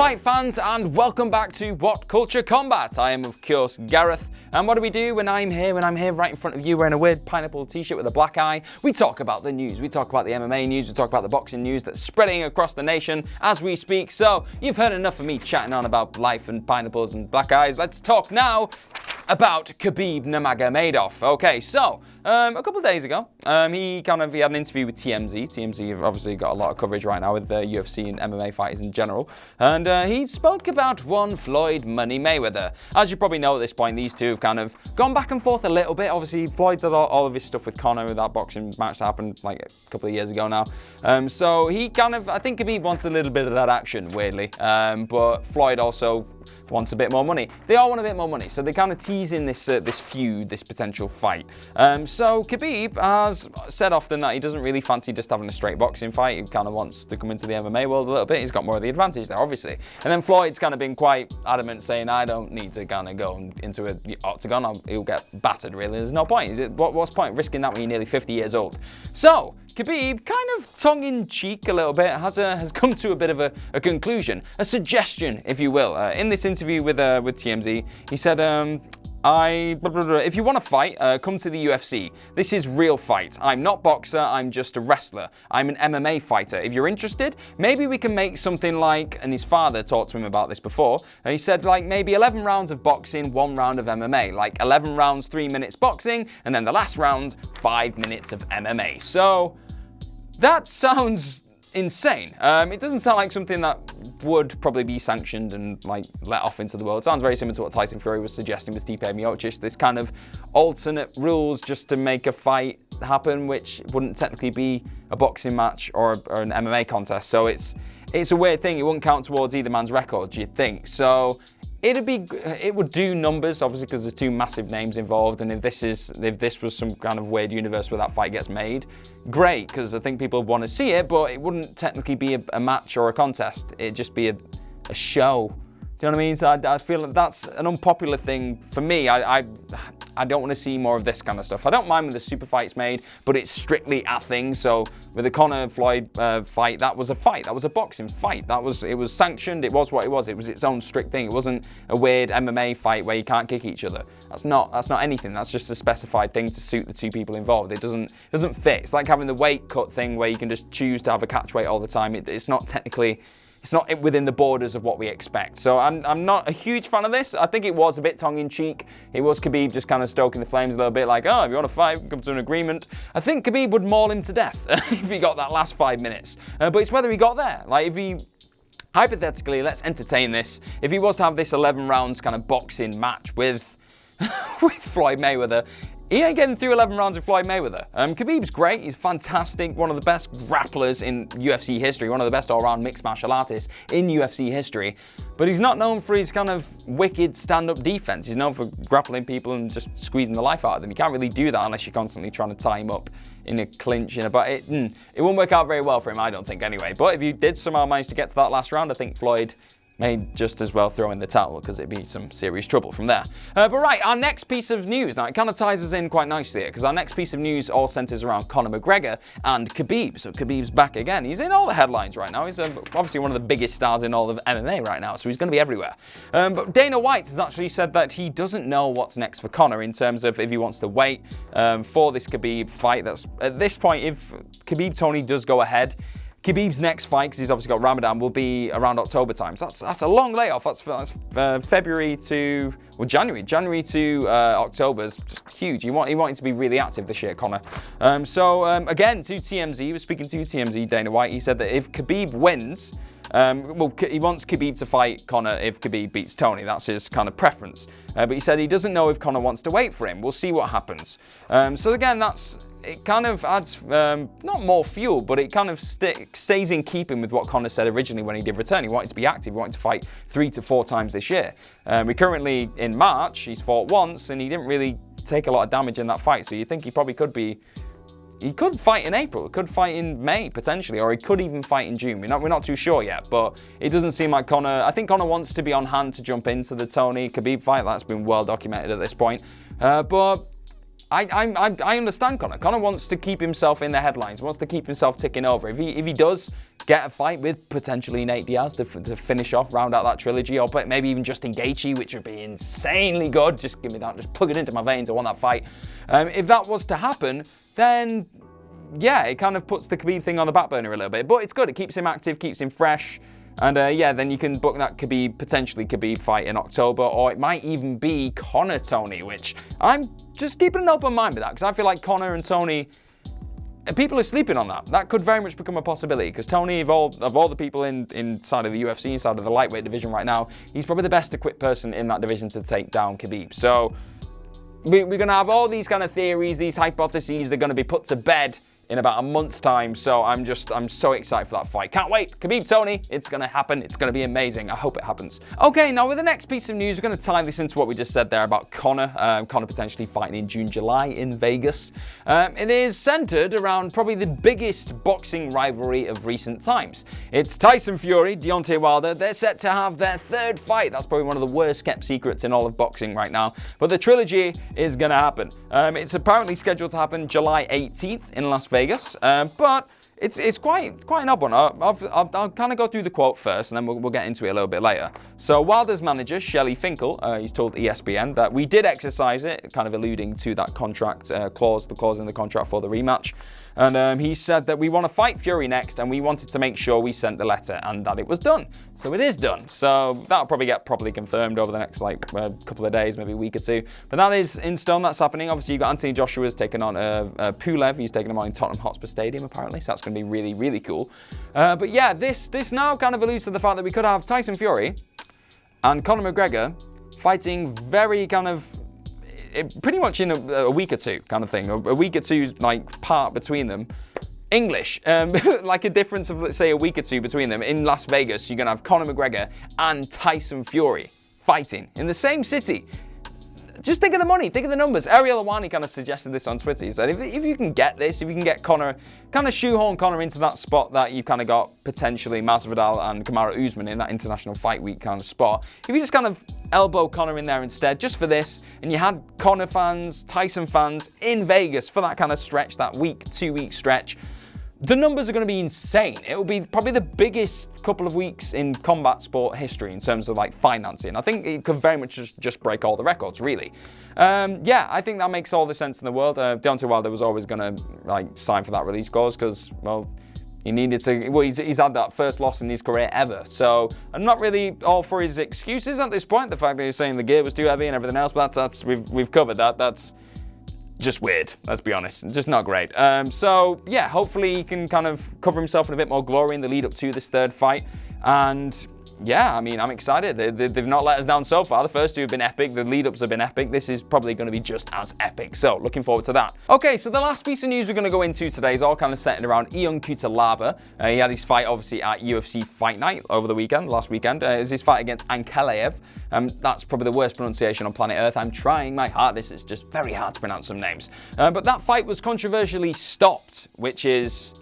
fight fans, and welcome back to What Culture Combat. I am of course Gareth, and what do we do when I'm here right in front of you wearing a weird pineapple t-shirt with a black eye? We talk about the news, we talk about the MMA news, we talk about the boxing news that's spreading across the nation as we speak. So you've heard enough of me chatting on about life and pineapples and black eyes. Let's talk now about Khabib Nurmagomedov. Okay, so a couple of days ago, he had an interview with TMZ. TMZ have obviously got a lot of coverage right now with the UFC and MMA fighters in general. And he spoke about one Floyd Money Mayweather. As you probably know at this point, these two have kind of gone back and forth a little bit. Obviously, Floyd's had all of his stuff with Conor, with that boxing match that happened like a couple of years ago now. So he I think Khabib wants a little bit of that action, weirdly. But Floyd also wants a bit more money. They all want a bit more money, so they're kind of teasing this feud, this potential fight. So Khabib has said often that he doesn't really fancy just having a straight boxing fight. He kind of wants to come into the MMA world a little bit. He's got more of the advantage there, obviously. And then Floyd's kind of been quite adamant, saying, I don't need to kind of go into an octagon. He'll get battered, really. There's no point. What's the point risking that when you're nearly 50 years old? So Khabib, kind of tongue-in-cheek a little bit, has come to a bit of a conclusion, a suggestion, if you will. In this interview with TMZ, he said, if you want to fight, come to the UFC. This is real fight. I'm not boxer, I'm just a wrestler. I'm an MMA fighter. If you're interested, maybe we can make something like, and his father talked to him about this before, and he said like maybe 11 rounds of boxing, 1 round of MMA. Like 11 rounds, 3 minutes boxing, and then the last round, 5 minutes of MMA. So that sounds insane. It doesn't sound like something that would probably be sanctioned and like let off into the world. It sounds very similar to what Tyson Fury was suggesting with Stipe Miocic, this kind of alternate rules just to make a fight happen, which wouldn't technically be a boxing match or an MMA contest. So it's a weird thing. It wouldn't count towards either man's record, you'd think. So it would do numbers, obviously, because there's 2 massive names involved, and if this was some kind of weird universe where that fight gets made, great, because I think people want to see it, but it wouldn't technically be a match or a contest. It'd just be a show. Do you know what I mean? So I feel like that's an unpopular thing for me. I don't want to see more of this kind of stuff. I don't mind when the super fight's made, but it's strictly a thing. So with the Conor Floyd fight, that was a fight. That was a boxing fight. It was sanctioned. It was what it was. It was its own strict thing. It wasn't a weird MMA fight where you can't kick each other. That's not anything. That's just a specified thing to suit the 2 people involved. It doesn't fit. It's like having the weight cut thing where you can just choose to have a catch weight all the time. It's not technically. It's not within the borders of what we expect. So I'm not a huge fan of this. I think it was a bit tongue-in-cheek. It was Khabib just kind of stoking the flames a little bit like, oh, if you want to fight, we can come to an agreement. I think Khabib would maul him to death if he got that last 5 minutes. But it's whether he got there. Like if he, hypothetically, let's entertain this. If he was to have this 11 rounds kind of boxing match with Floyd Mayweather, he ain't getting through 11 rounds with Floyd Mayweather. Khabib's great. He's fantastic. One of the best grapplers in UFC history. One of the best all-round mixed martial artists in UFC history. But he's not known for his kind of wicked stand-up defense. He's known for grappling people and just squeezing the life out of them. You can't really do that unless you're constantly trying to tie him up in a clinch. But it won't work out very well for him, I don't think, anyway. But if you did somehow manage to get to that last round, I think Floyd may just as well throw in the towel because it'd be some serious trouble from there. But right, our next piece of news, now it kind of ties us in quite nicely here because our next piece of news all centers around Conor McGregor and Khabib. So Khabib's back again. He's in all the headlines right now. He's obviously one of the biggest stars in all of MMA right now, so he's going to be everywhere. But Dana White has actually said that he doesn't know what's next for Conor in terms of if he wants to wait for this Khabib fight. That's at this point, if Khabib Tony does go ahead, Khabib's next fight, because he's obviously got Ramadan, will be around October time. So that's a long layoff. That's February to January to October is just huge. He wanted to be really active this year, Conor. Again, to TMZ, he was speaking to TMZ, Dana White. He said that if Khabib wins, he wants Khabib to fight Conor if Khabib beats Tony. That's his kind of preference. But he said he doesn't know if Conor wants to wait for him. We'll see what happens. So again, it kind of adds, not more fuel, but it kind of stays in keeping with what Conor said originally when he did return. He wanted to be active, he wanted to fight 3 to 4 times this year. We currently, in March, he's fought once, and he didn't really take a lot of damage in that fight, so you think he probably he could fight in April, could fight in May, potentially, or he could even fight in June. We're not too sure yet, but it doesn't seem like Conor. I think Conor wants to be on hand to jump into the Tony Khabib fight. That's been well documented at this point. But I understand Conor. Conor wants to keep himself in the headlines, wants to keep himself ticking over. If he does get a fight with potentially Nate Diaz to finish off, round out that trilogy, or maybe even Justin Gaethje, which would be insanely good. Just give me that, just plug it into my veins. I want that fight. If that was to happen, then yeah, it kind of puts the Khabib thing on the back burner a little bit. But it's good. It keeps him active, keeps him fresh. And yeah, then you can book that potentially Khabib fight in October, or it might even be Conor Tony, which I'm just keeping an open mind with that, because I feel like Conor and Tony, people are sleeping on that. That could very much become a possibility, because Tony, of all the people inside of the UFC, inside of the lightweight division right now, he's probably the best equipped person in that division to take down Khabib. So we're going to have all these kind of theories, these hypotheses are going to be put to bed in about a month's time, so I'm so excited for that fight. Can't wait. Khabib Tony, it's gonna happen. It's gonna be amazing. I hope it happens. Okay, now with the next piece of news, we're gonna tie this into what we just said there about Conor. Conor potentially fighting in June, July in Vegas. It is centered around probably the biggest boxing rivalry of recent times. It's Tyson Fury, Deontay Wilder. They're set to have their third fight. That's probably one of the worst kept secrets in all of boxing right now. But the trilogy is gonna happen. It's apparently scheduled to happen July 18th in Las Vegas, but it's quite an odd one. I'll kind of go through the quote first, and then we'll get into it a little bit later. So Wilder's manager, Shelley Finkel, he's told ESPN that we did exercise it, kind of alluding to that contract clause, the clause in the contract for the rematch. And he said that we want to fight Fury next, and we wanted to make sure we sent the letter and that it was done. So it is done. So that'll probably get properly confirmed over the next couple of days, maybe a week or two. But that is in stone. That's happening. Obviously, you've got Anthony Joshua's taking on Pulev. He's taking him on in Tottenham Hotspur Stadium, apparently. So that's going to be really, really cool. But yeah, this now kind of alludes to the fact that we could have Tyson Fury and Conor McGregor fighting very kind of pretty much in a week or two kind of thing. A week or two's like part between them. English, like a difference of, let's say, a week or two between them. In Las Vegas, you're going to have Conor McGregor and Tyson Fury fighting in the same city. Just think of the money, think of the numbers. Ariel Helwani kind of suggested this on Twitter. He said, if you can get this, if you can get Conor, kind of shoehorn Conor into that spot that you've kind of got potentially Masvidal and Kamaru Usman in that International Fight Week kind of spot, if you just kind of elbow Conor in there instead, just for this, and you had Conor fans, Tyson fans in Vegas for that kind of stretch, that week, 2 week stretch, the numbers are going to be insane. It will be probably the biggest couple of weeks in combat sport history in terms of like financing. I think it could very much just break all the records, really. Yeah, I think that makes all the sense in the world. Deontay Wilder was always going to like sign for that release clause because, well, he needed to. Well, he's had that first loss in his career ever. So I'm not really all for his excuses at this point. The fact that he's saying the gear was too heavy and everything else, but that's we've covered that. That's just weird, let's be honest. Just not great. So, yeah, hopefully he can kind of cover himself in a bit more glory in the lead up to this third fight. And, yeah, I mean, I'm excited. They've not let us down so far. The first two have been epic. The lead-ups have been epic. This is probably going to be just as epic. So, looking forward to that. Okay, so the last piece of news we're going to go into today is all kind of centered around Ion Cutelaba. He had his fight, obviously, at UFC Fight Night over the weekend, last weekend. It was his fight against Ankalaev. That's probably the worst pronunciation on planet Earth. I'm trying my hardest. It's just very hard to pronounce some names. But that fight was controversially stopped, which is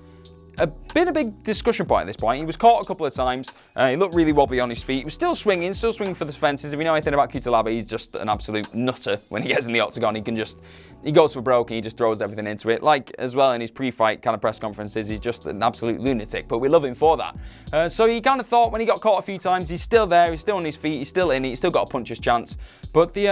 been a big discussion point at this point. He was caught a couple of times. He looked really wobbly on his feet. He was still swinging for the fences. If you know anything about Cutelaba, he's just an absolute nutter when he gets in the octagon. He goes for broke and he just throws everything into it. Like, as well, in his pre-fight kind of press conferences, he's just an absolute lunatic, but we love him for that. So he kind of thought when he got caught a few times, he's still there, he's still on his feet, he's still in it, he's still got a puncher's chance. But he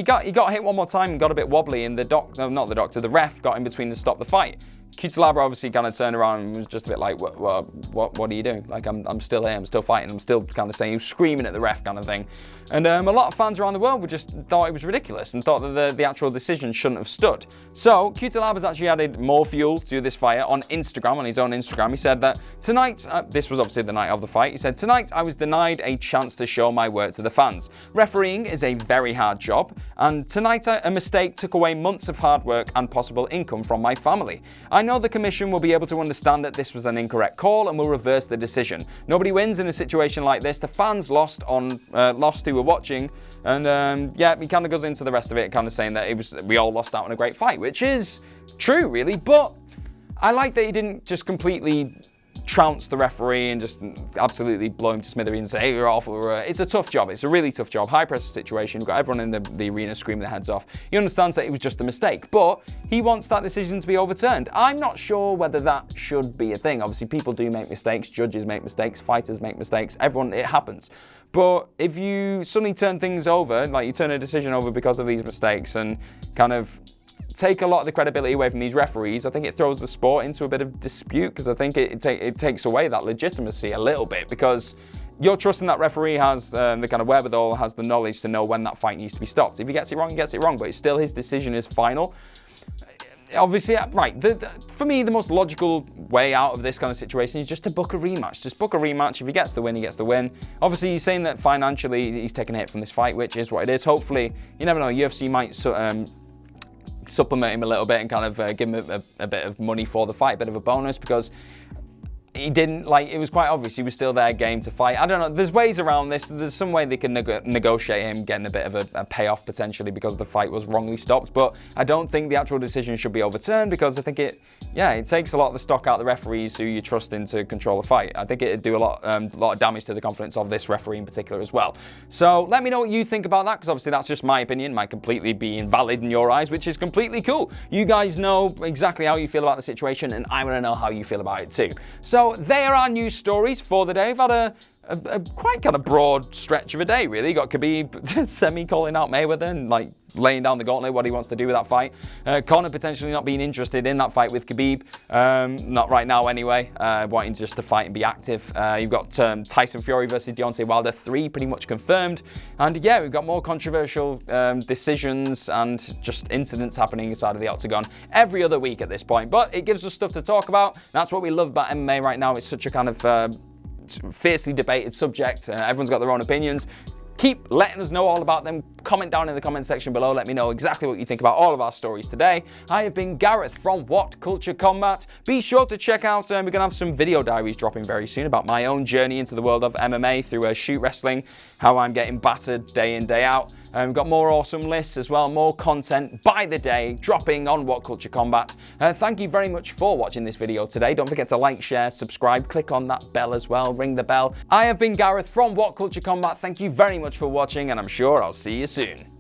got hit one more time and got a bit wobbly, and the ref got in between to stop the fight. Cutelaba obviously kind of turned around and was just a bit like, what are you doing? Like, I'm still here, I'm still fighting, I'm still kind of saying, he was screaming at the ref kind of thing. And a lot of fans around the world just thought it was ridiculous and thought that the actual decision shouldn't have stood. So Cutelaba's actually added more fuel to this fire on Instagram, on his own Instagram. He said that tonight, this was obviously the night of the fight, he said, "Tonight I was denied a chance to show my work to the fans. Refereeing is a very hard job, and tonight a mistake took away months of hard work and possible income from my family. I know the commission will be able to understand that this was an incorrect call and will reverse the decision. Nobody wins in a situation like this. The fans lost who were watching." And yeah, he kind of goes into the rest of it, kind of saying that we all lost out on a great fight, which is true, really. But I like that he didn't just completely trounce the referee and just absolutely blow him to smithereens and say, hey, you're awful. It's a tough job. It's a really tough job. High pressure situation. You've got everyone in the arena screaming their heads off. He understands that it was just a mistake, but he wants that decision to be overturned. I'm not sure whether that should be a thing. Obviously, people do make mistakes. Judges make mistakes. Fighters make mistakes. Everyone, it happens. But if you suddenly turn things over, like you turn a decision over because of these mistakes and kind of take a lot of the credibility away from these referees, I think it throws the sport into a bit of dispute, because I think it takes away that legitimacy a little bit, because you're trusting that referee has the kind of wherewithal, has the knowledge to know when that fight needs to be stopped. If he gets it wrong, he gets it wrong, but it's still his decision is final. Obviously, right, for me, the most logical way out of this kind of situation is just to book a rematch. Just book a rematch. If he gets the win, he gets the win. Obviously, he's saying that financially he's taking a hit from this fight, which is what it is. Hopefully, you never know, UFC might supplement him a little bit and kind of give him a bit of money for the fight, a bit of a bonus, because he didn't, like, it was quite obvious he was still there game to fight. I don't know, there's ways around this. There's some way they can negotiate him getting a bit of a payoff potentially because the fight was wrongly stopped, but I don't think the actual decision should be overturned, because I think it takes a lot of the stock out of the referees who you trust in to control the fight. I think it'd do a lot of damage to the confidence of this referee in particular as well. So let me know what you think about that, because obviously that's just my opinion, might completely be invalid in your eyes, which is completely cool. You guys know exactly how you feel about the situation, and I want to know how you feel about it too. So they are our news stories for the day. We've had a quite kind of broad stretch of a day, really. You got Khabib semi-calling out Mayweather and like laying down the gauntlet, what he wants to do with that fight. Conor potentially not being interested in that fight with Khabib, not right now anyway, wanting just to fight and be active. You've got Tyson Fury versus Deontay Wilder 3 pretty much confirmed. And yeah, we've got more controversial decisions and just incidents happening inside of the octagon every other week at this point. But it gives us stuff to talk about. That's what we love about MMA right now. It's such a kind of fiercely debated subject. Everyone's got their own opinions. Keep letting us know all about them. Comment down in the comment section below. Let me know exactly what you think about all of our stories today. I have been Gareth from What Culture Combat. Be sure to check out, we're going to have some video diaries dropping very soon about my own journey into the world of MMA through shoot wrestling, how I'm getting battered day in, day out. We've got more awesome lists as well, more content by the day dropping on What Culture Combat. Thank you very much for watching this video today. Don't forget to like, share, subscribe, click on that bell as well, ring the bell. I have been Gareth from What Culture Combat. Thank you very much for watching, and I'm sure I'll see you soon.